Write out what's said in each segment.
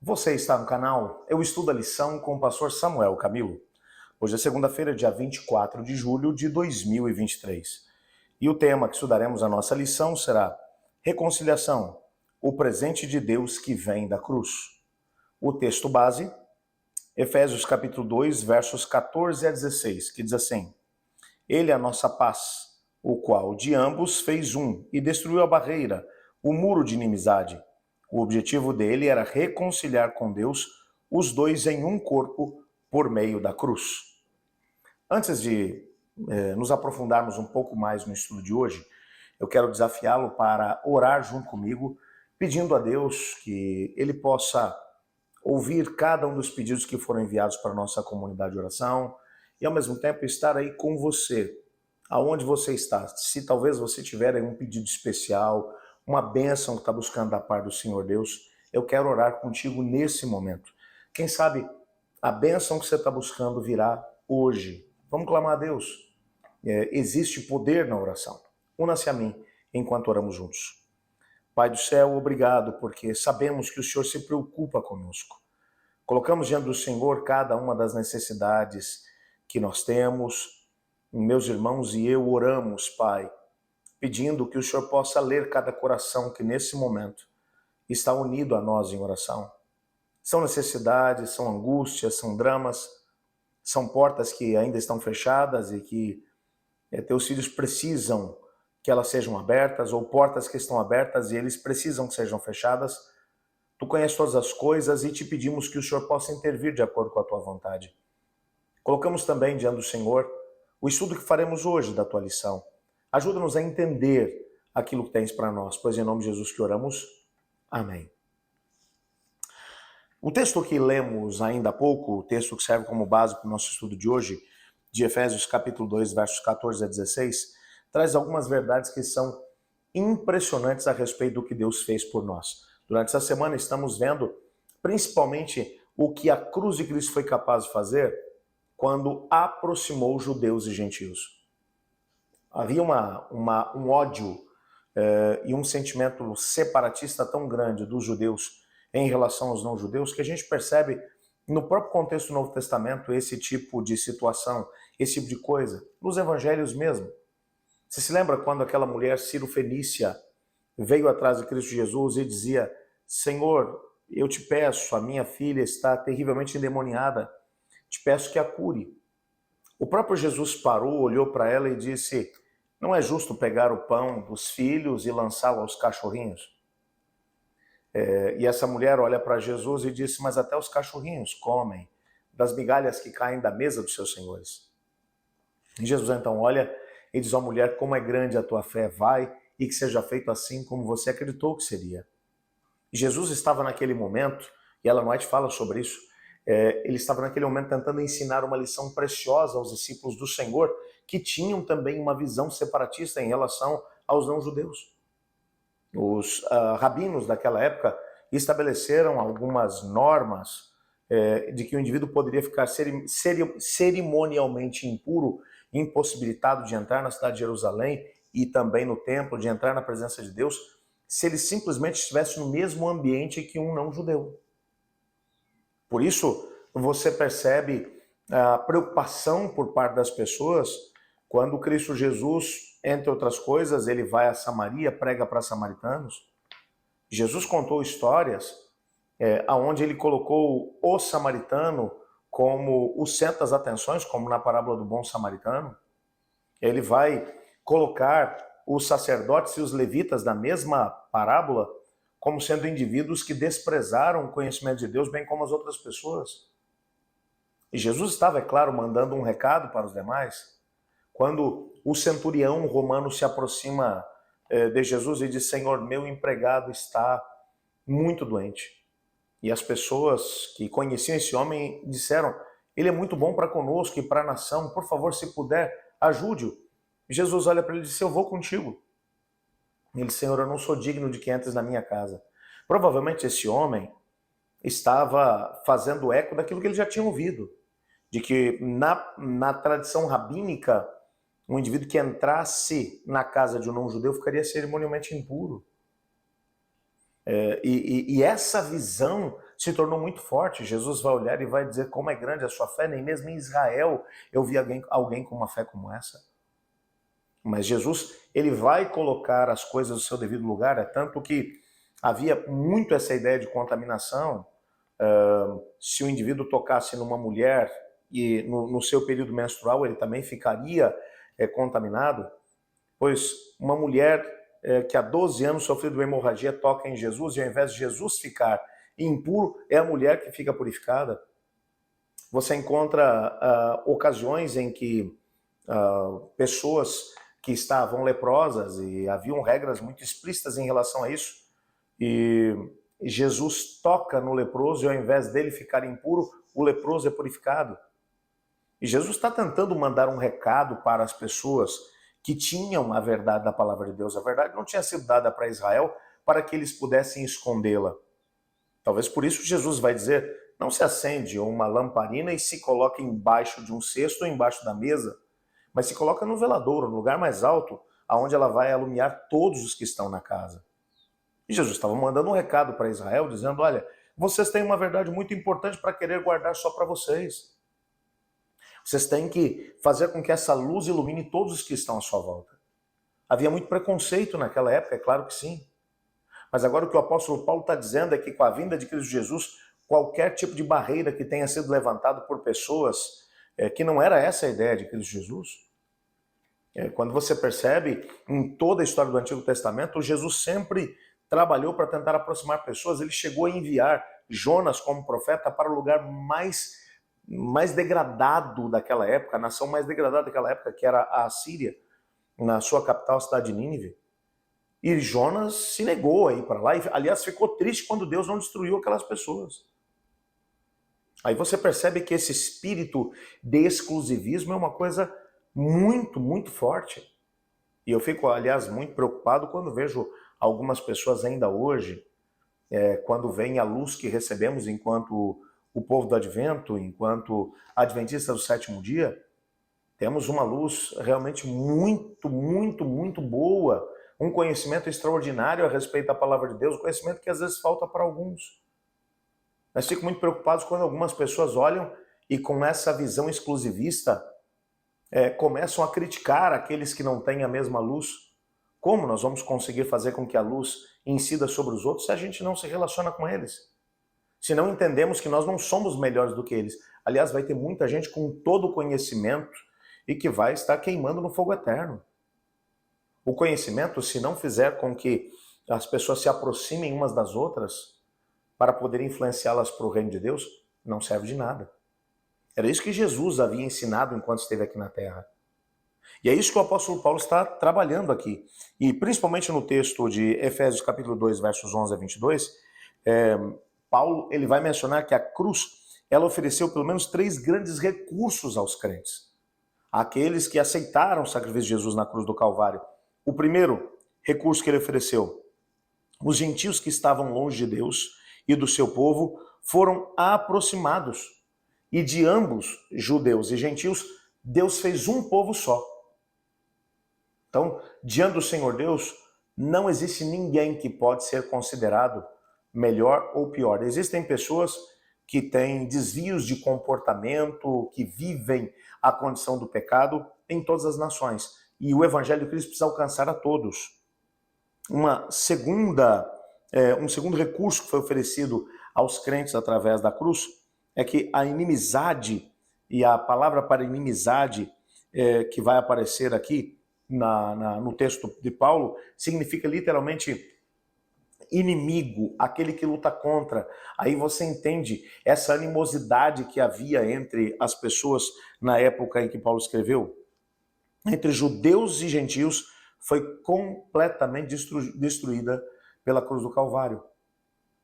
Você está no canal Eu Estudo a Lição com o pastor Samuel Camilo. Hoje é segunda-feira, dia 24 de julho de 2023. E o tema que estudaremos a nossa lição será Reconciliação, o presente de Deus que vem da cruz. O texto base, Efésios capítulo 2, versos 14 a 16, que diz assim: Ele é a nossa paz, o qual de ambos fez um e destruiu a barreira, o muro de inimizade. O objetivo dele era reconciliar com Deus os dois em um corpo por meio da cruz. Antes de nos aprofundarmos um pouco mais no estudo de hoje, eu quero desafiá-lo para orar junto comigo, pedindo a Deus que Ele possa ouvir cada um dos pedidos que foram enviados para a nossa comunidade de oração e, ao mesmo tempo, estar aí com você, aonde você está. Se talvez você tiver aí um pedido especial, uma bênção que está buscando da parte do Senhor Deus, eu quero orar contigo nesse momento. Quem sabe a bênção que você está buscando virá hoje. Vamos clamar a Deus. Existe poder na oração. Una-se a mim enquanto oramos juntos. Pai do céu, obrigado, porque sabemos que o Senhor se preocupa conosco. Colocamos diante do Senhor cada uma das necessidades que nós temos. Meus irmãos e eu oramos, Pai, pedindo que o Senhor possa ler cada coração que nesse momento está unido a nós em oração. São necessidades, são angústias, são dramas, são portas que ainda estão fechadas e que teus filhos precisam que elas sejam abertas, ou portas que estão abertas e eles precisam que sejam fechadas. Tu conheces todas as coisas e te pedimos que o Senhor possa intervir de acordo com a tua vontade. Colocamos também diante do Senhor o estudo que faremos hoje da tua lição. Ajuda-nos a entender aquilo que tens para nós, pois em nome de Jesus que oramos. Amém. O texto que lemos ainda há pouco, o texto que serve como base para o nosso estudo de hoje, de Efésios capítulo 2, versos 14 a 16, traz algumas verdades que são impressionantes a respeito do que Deus fez por nós. Durante essa semana estamos vendo principalmente o que a cruz de Cristo foi capaz de fazer quando aproximou judeus e gentios. Havia um ódio e um sentimento separatista tão grande dos judeus em relação aos não-judeus que a gente percebe no próprio contexto do Novo Testamento esse tipo de situação, esse tipo de coisa, nos evangelhos mesmo. Você se lembra quando aquela mulher Ciro-fenícia veio atrás de Cristo Jesus e dizia: Senhor, eu te peço, a minha filha está terrivelmente endemoniada, te peço que a cure. O próprio Jesus parou, olhou para ela e disse: não é justo pegar o pão dos filhos e lançá-lo aos cachorrinhos? E essa mulher olha para Jesus e disse: mas até os cachorrinhos comem das migalhas que caem da mesa dos seus senhores. E Jesus então olha e diz: ó mulher, como é grande a tua fé, vai e que seja feito assim como você acreditou que seria. E Jesus estava naquele momento, e Ellen White fala sobre isso, ele estava naquele momento tentando ensinar uma lição preciosa aos discípulos do Senhor, que tinham também uma visão separatista em relação aos não-judeus. Os rabinos daquela época estabeleceram algumas normas de que o indivíduo poderia ficar cerimonialmente impuro, impossibilitado de entrar na cidade de Jerusalém e também no templo, de entrar na presença de Deus, se ele simplesmente estivesse no mesmo ambiente que um não-judeu. Por isso, você percebe a preocupação por parte das pessoas quando Cristo Jesus, entre outras coisas, ele vai a Samaria, prega para samaritanos. Jesus contou histórias onde ele colocou o samaritano como o centro das atenções, como na parábola do bom samaritano. Ele vai colocar os sacerdotes e os levitas da mesma parábola como sendo indivíduos que desprezaram o conhecimento de Deus, bem como as outras pessoas. E Jesus estava, é claro, mandando um recado para os demais. Quando o centurião romano se aproxima de Jesus e diz: Senhor, meu empregado está muito doente. E as pessoas que conheciam esse homem disseram: ele é muito bom para conosco e para a nação, por favor, se puder, ajude-o. Jesus olha para ele e diz: eu vou contigo. Ele: Senhor, eu não sou digno de que entres na minha casa. Provavelmente esse homem estava fazendo eco daquilo que ele já tinha ouvido, de que na tradição rabínica, um indivíduo que entrasse na casa de um não-judeu ficaria cerimonialmente impuro. E essa visão se tornou muito forte. Jesus vai olhar e vai dizer como é grande a sua fé, nem mesmo em Israel eu vi alguém com uma fé como essa. Mas Jesus, ele vai colocar as coisas no seu devido lugar, é tanto que havia muito essa ideia de contaminação. Se o indivíduo tocasse numa mulher e no seu período menstrual, ele também ficaria contaminado, pois uma mulher que há 12 anos sofreu de uma hemorragia toca em Jesus, e ao invés de Jesus ficar impuro, é a mulher que fica purificada. Você encontra ocasiões em que pessoas que estavam leprosas, e haviam regras muito explícitas em relação a isso, e Jesus toca no leproso e ao invés dele ficar impuro, o leproso é purificado. E Jesus está tentando mandar um recado para as pessoas que tinham a verdade da palavra de Deus. A verdade não tinha sido dada para Israel para que eles pudessem escondê-la. Talvez por isso Jesus vai dizer, não se acende uma lamparina e se coloca embaixo de um cesto ou embaixo da mesa, mas se coloca no veladouro, no lugar mais alto, aonde ela vai alumiar todos os que estão na casa. E Jesus estava mandando um recado para Israel, dizendo, olha, vocês têm uma verdade muito importante para querer guardar só para vocês. Vocês têm que fazer com que essa luz ilumine todos os que estão à sua volta. Havia muito preconceito naquela época, é claro que sim. Mas agora o que o apóstolo Paulo está dizendo é que com a vinda de Cristo Jesus, qualquer tipo de barreira que tenha sido levantado por pessoas, que não era essa a ideia de Cristo Jesus. Quando você percebe em toda a história do Antigo Testamento, Jesus sempre trabalhou para tentar aproximar pessoas. Ele chegou a enviar Jonas como profeta para o lugar mais degradado daquela época, a nação mais degradada daquela época, que era a Assíria, na sua capital, a cidade de Nínive. E Jonas se negou a ir para lá, e aliás ficou triste quando Deus não destruiu aquelas pessoas. Aí você percebe que esse espírito de exclusivismo é uma coisa muito, muito forte. E eu fico, aliás, muito preocupado quando vejo algumas pessoas ainda hoje, quando vem a luz que recebemos enquanto o povo do Advento, enquanto adventistas do sétimo dia, temos uma luz realmente muito, muito, muito boa, um conhecimento extraordinário a respeito da palavra de Deus, um conhecimento que às vezes falta para alguns. Mas fico muito preocupado quando algumas pessoas olham e com essa visão exclusivista começam a criticar aqueles que não têm a mesma luz. Como nós vamos conseguir fazer com que a luz incida sobre os outros se a gente não se relaciona com eles? Se não entendemos que nós não somos melhores do que eles. Aliás, vai ter muita gente com todo o conhecimento e que vai estar queimando no fogo eterno. O conhecimento, se não fizer com que as pessoas se aproximem umas das outras para poder influenciá-las para o reino de Deus, não serve de nada. Era isso que Jesus havia ensinado enquanto esteve aqui na Terra. E é isso que o apóstolo Paulo está trabalhando aqui. E principalmente no texto de Efésios capítulo 2, versos 11 a 22, Paulo ele vai mencionar que a cruz ela ofereceu pelo menos 3 grandes recursos aos crentes. Aqueles que aceitaram o sacrifício de Jesus na cruz do Calvário. O primeiro recurso que ele ofereceu, os gentios que estavam longe de Deus e do seu povo foram aproximados. E de ambos, judeus e gentios, Deus fez um povo só. Então, diante do Senhor Deus, não existe ninguém que pode ser considerado melhor ou pior. Existem pessoas que têm desvios de comportamento, que vivem a condição do pecado em todas as nações. E o Evangelho de Cristo precisa alcançar a todos. Um segundo recurso que foi oferecido aos crentes através da cruz é que a inimizade, e a palavra para inimizade que vai aparecer aqui no texto de Paulo, significa literalmente inimigo, aquele que luta contra. Aí você entende essa animosidade que havia entre as pessoas na época em que Paulo escreveu. Entre judeus e gentios foi completamente destruída pela cruz do Calvário.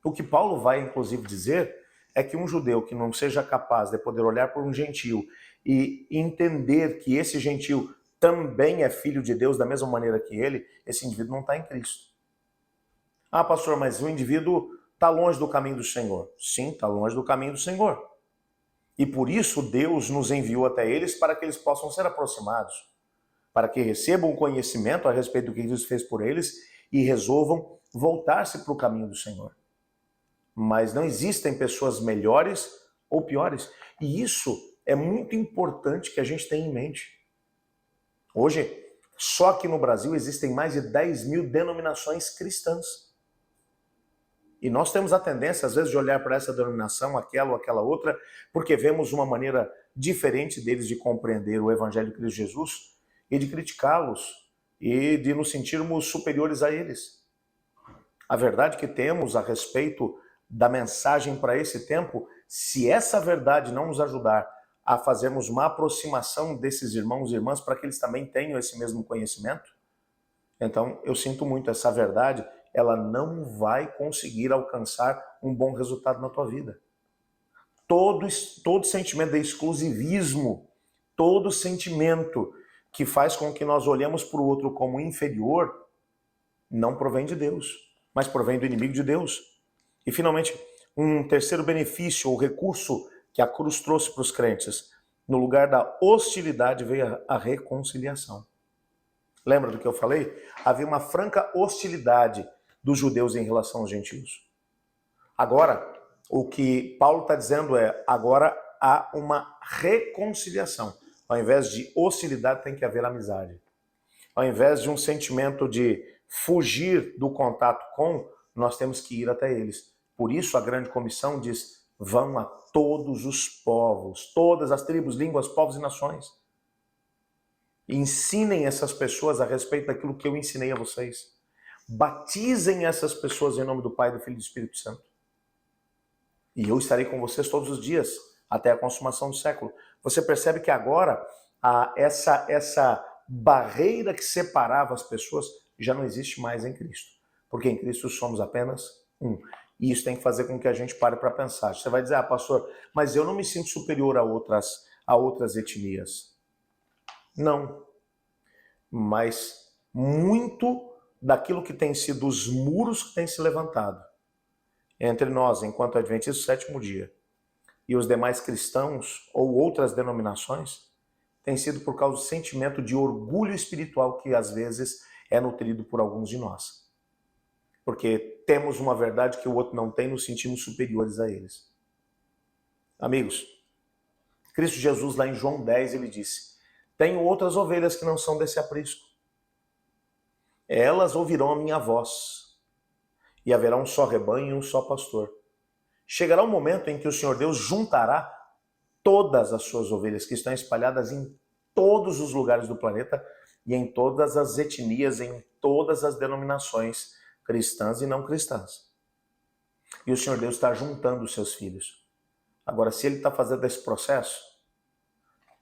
O que Paulo vai inclusive dizer é que um judeu que não seja capaz de poder olhar para um gentio e entender que esse gentio também é filho de Deus da mesma maneira que ele, esse indivíduo não está em Cristo. Ah, pastor, mas o indivíduo está longe do caminho do Senhor. Sim, está longe do caminho do Senhor. E por isso Deus nos enviou até eles para que eles possam ser aproximados, para que recebam conhecimento a respeito do que Deus fez por eles e resolvam voltar-se para o caminho do Senhor. mas não existem pessoas melhores ou piores. E isso é muito importante que a gente tenha em mente. Hoje, só aqui no Brasil existem mais de 10 mil denominações cristãs. E nós temos a tendência, às vezes, de olhar para essa denominação, aquela ou aquela outra, porque vemos uma maneira diferente deles de compreender o Evangelho de Cristo Jesus e de criticá-los e de nos sentirmos superiores a eles. A verdade que temos a respeito da mensagem para esse tempo, se essa verdade não nos ajudar a fazermos uma aproximação desses irmãos e irmãs para que eles também tenham esse mesmo conhecimento, então eu sinto muito, essa verdade, ela não vai conseguir alcançar um bom resultado na tua vida. Todo sentimento de exclusivismo, todo sentimento que faz com que nós olhemos para o outro como inferior, não provém de Deus, mas provém do inimigo de Deus. E finalmente, um terceiro benefício ou recurso que a cruz trouxe para os crentes, no lugar da hostilidade veio a reconciliação. Lembra do que eu falei? Havia uma franca hostilidade dos judeus em relação aos gentios. Agora, o que Paulo está dizendo é, agora há uma reconciliação. Ao invés de hostilidade, tem que haver amizade. Ao invés de um sentimento de fugir do contato com, nós temos que ir até eles. Por isso a grande comissão diz, vão a todos os povos, todas as tribos, línguas, povos e nações. Ensinem essas pessoas a respeito daquilo que eu ensinei a vocês. Batizem essas pessoas em nome do Pai, do Filho e do Espírito Santo. E eu estarei com vocês todos os dias, até a consumação do século. Você percebe que agora essa barreira que separava as pessoas já não existe mais em Cristo. Porque em Cristo somos apenas um. E isso tem que fazer com que a gente pare para pensar. Você vai dizer, pastor, mas eu não me sinto superior a outras etnias. Não. Mas muito daquilo que tem sido os muros que têm se levantado entre nós, enquanto adventistas do sétimo dia, e os demais cristãos ou outras denominações, tem sido por causa do sentimento de orgulho espiritual que às vezes é nutrido por alguns de nós. Porque temos uma verdade que o outro não tem, nos sentimos superiores a eles. Amigos, Cristo Jesus lá em João 10, ele disse, tenho outras ovelhas que não são desse aprisco. Elas ouvirão a minha voz, e haverá um só rebanho e um só pastor. Chegará um momento em que o Senhor Deus juntará todas as suas ovelhas que estão espalhadas em todos os lugares do planeta e em todas as etnias, em todas as denominações cristãs e não cristãs. E o Senhor Deus está juntando os seus filhos. Agora, se Ele está fazendo esse processo,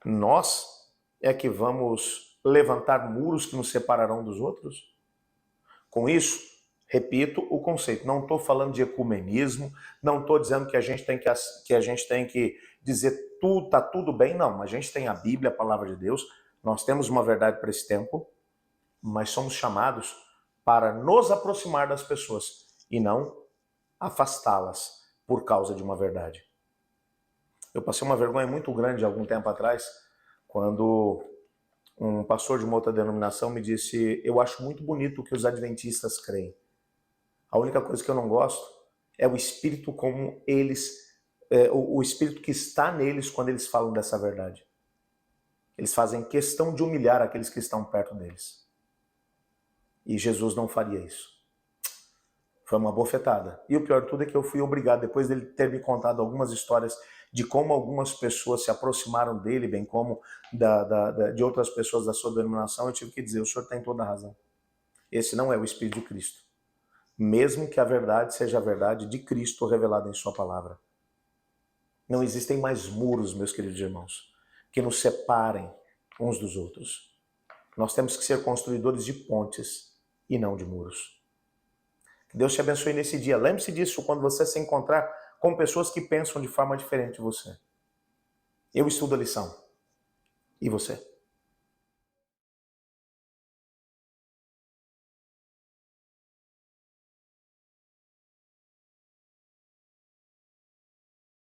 nós é que vamos levantar muros que nos separarão dos outros? Com isso, repito o conceito, não estou falando de ecumenismo, não estou dizendo que a gente tem que dizer tudo, está tudo bem, não. A gente tem a Bíblia, a palavra de Deus, nós temos uma verdade para esse tempo, mas somos chamados para nos aproximar das pessoas e não afastá-las por causa de uma verdade. Eu passei uma vergonha muito grande algum tempo atrás, quando um pastor de uma outra denominação me disse, eu acho muito bonito o que os adventistas creem. A única coisa que eu não gosto é o espírito como eles, o espírito que está neles quando eles falam dessa verdade. Eles fazem questão de humilhar aqueles que estão perto deles. E Jesus não faria isso. Foi uma bofetada. E o pior de tudo é que eu fui obrigado, depois dele ter me contado algumas histórias de como algumas pessoas se aproximaram dele, bem como de outras pessoas da sua denominação, eu tive que dizer, o senhor tem toda a razão. Esse não é o Espírito de Cristo. Mesmo que a verdade seja a verdade de Cristo revelada em sua palavra. Não existem mais muros, meus queridos irmãos, que nos separem uns dos outros. Nós temos que ser construidores de pontes e não de muros. Que Deus te abençoe nesse dia. Lembre-se disso quando você se encontrar com pessoas que pensam de forma diferente de você. Eu estudo a lição. E você?